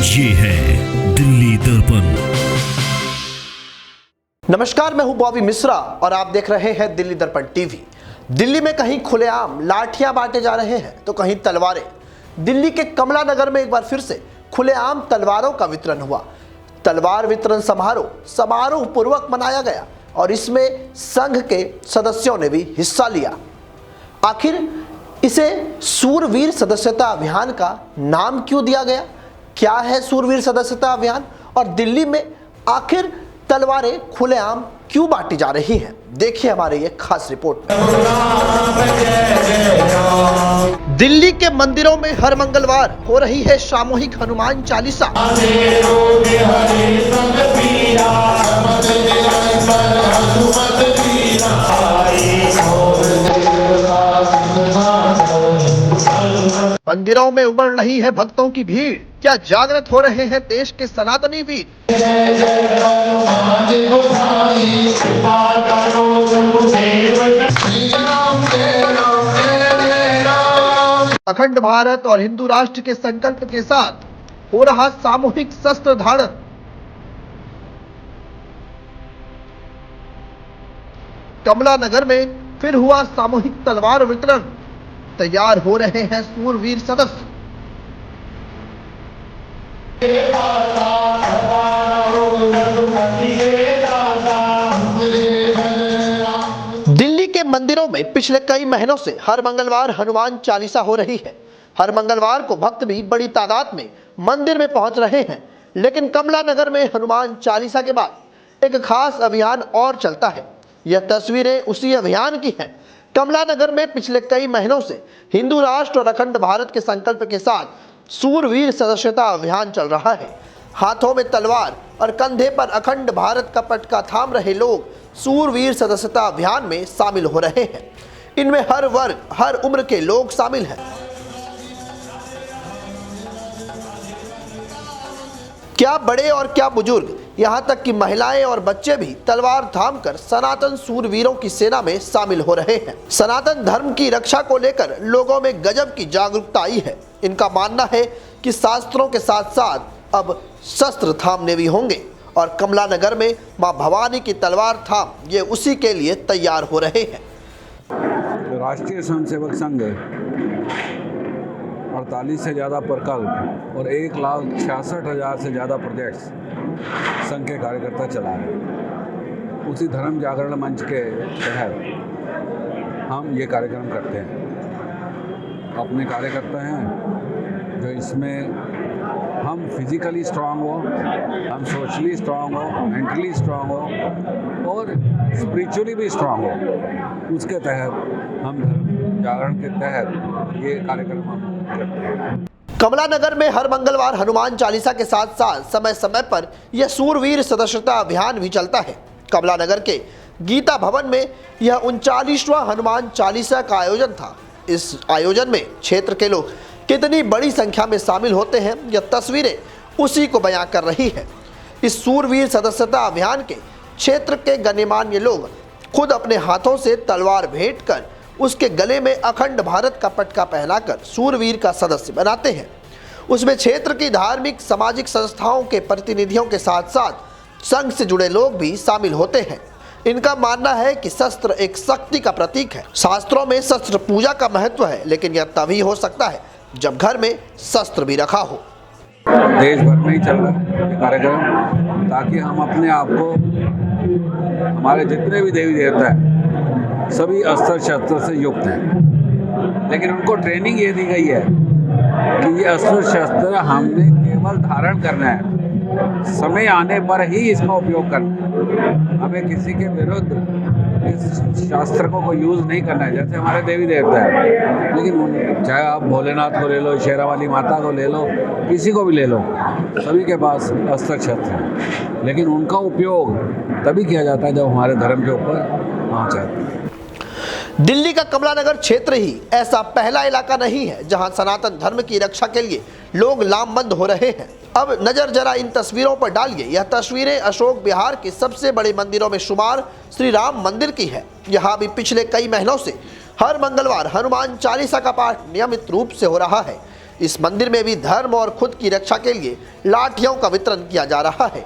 ये है दिल्ली दर्पण। नमस्कार, मैं हूं बॉबी मिश्रा और आप देख रहे हैं दिल्ली दर्पण टीवी। दिल्ली में कहीं खुलेआम लाठियां बांटे जा रहे हैं तो कहीं तलवारें। दिल्ली के कमला नगर में एक बार फिर से खुलेआम तलवारों का वितरण हुआ। तलवार वितरण समारोह पूर्वक मनाया गया और इसमें संघ के सदस्यों ने भी हिस्सा लिया। आखिर इसे सूरवीर सदस्यता अभियान का नाम क्यों दिया गया? क्या है सूरवीर सदस्यता अभियान और दिल्ली में आखिर तलवारें खुलेआम क्यों बांटी जा रही हैं? देखिए हमारे ये खास रिपोर्ट में। दिल्ली के मंदिरों में हर मंगलवार हो रही है सामूहिक हनुमान चालीसा। मंदिरों में उमड़ रही है भक्तों की भीड़। क्या जागृत हो रहे हैं देश के सनातनी वीर? अखंड भारत और हिंदू राष्ट्र के संकल्प के साथ हो रहा सामूहिक शस्त्र धारण। कमला नगर में फिर हुआ सामूहिक तलवार वितरण। तैयार हो रहे हैं सूरवीर सदस्य। दिल्ली के मंदिरों में पिछले कई महीनों से हर मंगलवार हनुमान चालीसा हो रही है। हर मंगलवार को भक्त भी बड़ी तादाद में मंदिर में पहुंच रहे हैं। लेकिन कमला नगर में हनुमान चालीसा के बाद एक खास अभियान और चलता है। यह तस्वीरें उसी अभियान की हैं। कमला नगर में पिछले कई महीनों से हिंदू राष्ट्र और अखंड भारत के संकल्प के साथ सूरवीर सदस्यता अभियान चल रहा है। हाथों में तलवार और कंधे पर अखंड भारत का पटका थाम रहे लोग सूरवीर सदस्यता अभियान में शामिल हो रहे हैं। इनमें हर वर्ग, हर उम्र के लोग शामिल हैं। क्या बड़े और क्या बुजुर्ग, यहाँ तक कि महिलाएं और बच्चे भी तलवार थामकर सनातन सूरवीरों की सेना में शामिल हो रहे हैं। सनातन धर्म की रक्षा को लेकर लोगों में गजब की जागरूकता आई है। इनका मानना है कि शास्त्रों के साथ साथ अब शस्त्र थामने भी होंगे और कमला नगर में मां भवानी की तलवार थाम ये उसी के लिए तैयार हो रहे हैं। राष्ट्रीय स्वयंसेवक संघ 48 से ज़्यादा प्रकल्प और 1,66,000 से ज़्यादा प्रोजेक्ट्स संघ के कार्यकर्ता चला रहे हैं। उसी धर्म जागरण मंच के तहत हम ये कार्यक्रम करते हैं। अपने कार्यकर्ता हैं जो इसमें हम फिजिकली स्ट्रांग हो, हम सोशली स्ट्रांग हो, मेंटली स्ट्रांग हो और स्पिरिचुअली भी स्ट्रांग हो। उसके तहत हम धर्म जागरण के तहत ये कार्यक्रम हम करते हैं। कमला नगर में हर मंगलवार हनुमान चालीसा के साथ साथ समय समय पर यह सूरवीर सदस्यता अभियान भी चलता है। कमला नगर के गीता भवन में यह 39वां हनुमान चालीसा का आयोजन था। इस आयोजन में क्षेत्र के लोग कितनी बड़ी संख्या में शामिल होते हैं, यह तस्वीरें उसी को बयां कर रही है। इस सूरवीर सदस्यता अभियान के क्षेत्र के गणमान्य लोग खुद अपने हाथों से तलवार भेंट कर उसके गले में अखंड भारत का पटका पहनाकर सूरवीर का सदस्य बनाते हैं। उसमें क्षेत्र की धार्मिक सामाजिक संस्थाओं के प्रतिनिधियों के साथ साथ संघ से जुड़े लोग भी शामिल होते हैं। इनका मानना है कि शस्त्र एक शक्ति का प्रतीक है। शास्त्रों में शस्त्र पूजा का महत्व है, लेकिन यह तभी हो सकता है जब घर में शस्त्र भी रखा हो। देश भर में ही चल रहा है ये कार्यक्रम, ताकि हम अपने आप को, हमारे जितने भी देवी देवता हैं सभी अस्त्र शस्त्र से युक्त हैं, लेकिन उनको ट्रेनिंग ये दी गई है कि ये अस्त्र शस्त्र हमने केवल धारण करना है, समय आने पर ही इसका उपयोग करना है। हमें किसी के विरुद्ध इस शास्त्र को कोई यूज़ नहीं करना है। जैसे हमारे देवी देवता है, लेकिन चाहे आप भोलेनाथ को ले लो, शेरावाली माता को ले लो, किसी को भी ले लो, सभी के पास अस्त्र शस्त्र है, लेकिन उनका उपयोग तभी किया जाता है जब हमारे धर्म के ऊपर आँच आती है। दिल्ली का कमला नगर क्षेत्र ही ऐसा पहला इलाका नहीं है जहां सनातन धर्म की रक्षा के लिए लोग लामबंद हो रहे हैं। अब नजर जरा इन तस्वीरों पर डालिए। यह तस्वीरें अशोक विहार के सबसे बड़े मंदिरों में शुमार श्री राम मंदिर की है। यहाँ भी पिछले कई महीनों से हर मंगलवार हनुमान चालीसा का पाठ नियमित रूप से हो रहा है। इस मंदिर में भी धर्म और खुद की रक्षा के लिए लाठियों का वितरण किया जा रहा है।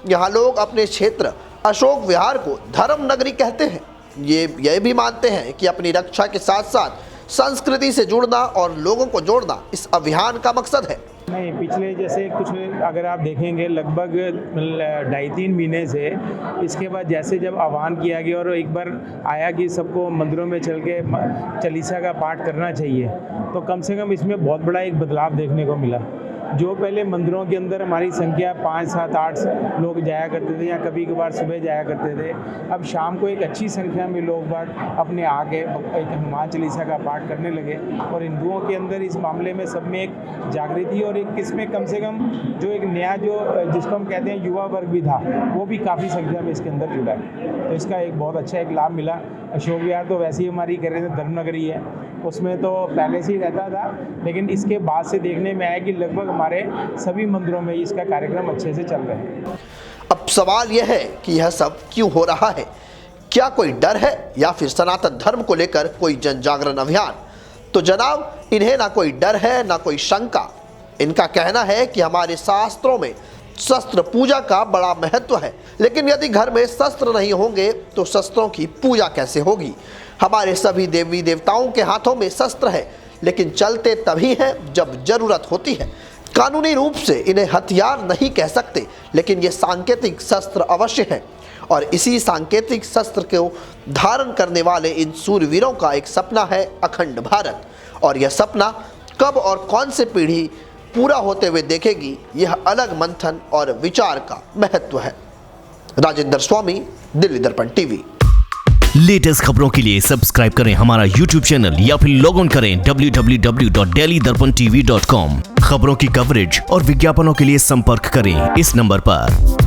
यहाँ लोग अपने क्षेत्र अशोक विहार को धर्म नगरी कहते हैं। ये यह भी मानते हैं कि अपनी रक्षा के साथ साथ संस्कृति से जुड़ना और लोगों को जोड़ना इस अभियान का मकसद है। नहीं, पिछले जैसे कुछ अगर आप देखेंगे लगभग 2.5-3 महीने से इसके बाद जैसे जब आह्वान किया गया और एक बार आया कि सबको मंदिरों में चल के चालीसा का पाठ करना चाहिए, तो कम से कम इसमें बहुत बड़ा एक बदलाव देखने को मिला। जो पहले मंदिरों के अंदर हमारी संख्या 5, 7, 8 लोग जाया करते थे या कभी कभार सुबह जाया करते थे, अब शाम को एक अच्छी संख्या में लोग बाग अपने आके एक हनुमान चालीसा का पाठ करने लगे। और हिंदुओं के अंदर इस मामले में सब में एक जागृति और एक किसमें कम से कम जो एक नया जो जिसको हम कहते हैं युवा वर्ग भी था, वो भी काफ़ी संख्या में इसके अंदर जुड़ा है। तो इसका एक बहुत अच्छा एक लाभ मिला। अशोक विहार तो वैसे ही हमारी कह रहे थे धर्मनगरी है, उसमें तो पहले से ही रहता था, लेकिन इसके बाद से देखने में आया कि लगभग हमारे सभी मंदिरों में इसका कार्यक्रम अच्छे से चल रहे हैं। अब सवाल यह है कि यह सब क्यों हो रहा है? क्या कोई डर है या फिर सनातन धर्म को लेकर कोई जन जागरण अभियान? तो जनाब, इन्हें ना कोई डर है ना कोई शंका। इनका कहना है कि हमारे शास्त्रों में शस्त्र पूजा का बड़ा महत्व है, लेकिन यदि घर में शस्त्र नहीं होंगे तो शस्त्रों की पूजा कैसे होगी? हमारे सभी देवी देवताओं के हाथों में शस्त्र है, लेकिन चलते तभी हैं जब जरूरत होती है। कानूनी रूप से इन्हें हथियार नहीं कह सकते, लेकिन ये सांकेतिक शस्त्र अवश्य हैं। और इसी सांकेतिक शस्त्र को धारण करने वाले इन सूरवीरों का एक सपना है अखंड भारत। और यह सपना कब और कौन से पीढ़ी पूरा होते हुए देखेगी, यह अलग मंथन और विचार का महत्व है। राजेंद्र स्वामी, दिल्ली दर्पण टीवी। लेटेस्ट खबरों के लिए सब्सक्राइब करें हमारा YouTube चैनल या फिर लॉग ऑन करें www.delhidarpantv.com। खबरों की कवरेज और विज्ञापनों के लिए संपर्क करें इस नंबर पर।